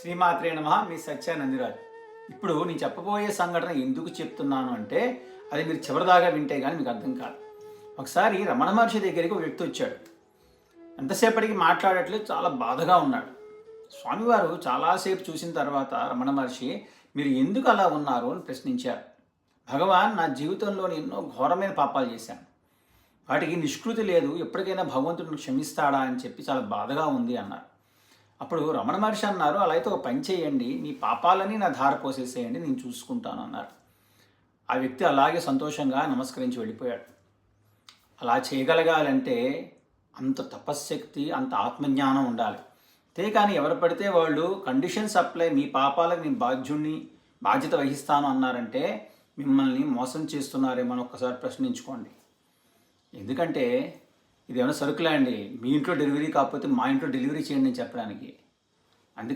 శ్రీమాత్రే నమః. మీ సత్యానందిరాజు. ఇప్పుడు నేను చెప్పబోయే సంఘటన ఎందుకు చెప్తున్నాను అంటే అది మీరు చివరిదాకా వింటే కానీ మీకు అర్థం కాదు. ఒకసారి రమణ మహర్షి దగ్గరికి ఒక వ్యక్తి వచ్చాడు. ఎంతసేపటికి మాట్లాడట్లేదు, చాలా బాధగా ఉన్నాడు. స్వామివారు చాలాసేపు చూసిన తర్వాత రమణ మహర్షి, మీరు ఎందుకు అలా ఉన్నారు అని ప్రశ్నించారు. భగవాన్, నా జీవితంలో ఎన్నో ఘోరమైన పాపాలు చేశాను, వాటికి నిష్కృతి లేదు, ఎప్పటికైనా భగవంతుడిని క్షమిస్తాడా అని చెప్పి చాలా బాధగా ఉంది అన్నారు. అప్పుడు రమణ మహర్షి అన్నారు, అలా అయితే ఒక పని చేయండి, మీ పాపాలని నా ధార పోసేసేయండి, నేను చూసుకుంటాను అన్నారు. ఆ వ్యక్తి అలాగే సంతోషంగా నమస్కరించి వెళ్ళిపోయాడు. అలా చేయగలగాలంటే అంత తపశ్శక్తి, అంత ఆత్మజ్ఞానం ఉండాలి. అంతేకాని ఎవరు పడితే వాళ్ళు కండిషన్స్ అప్లై, మీ పాపాలకు నేను బాధ్యత వహిస్తాను అన్నారంటే మిమ్మల్ని మోసం చేస్తున్నారేమో ఒక్కసారి ప్రశ్నించుకోండి. ఎందుకంటే ఇదేమైనా సరుకులే అండి, మీ ఇంట్లో డెలివరీ కాకపోతే మా ఇంట్లో డెలివరీ చేయండి అని చెప్పడానికి.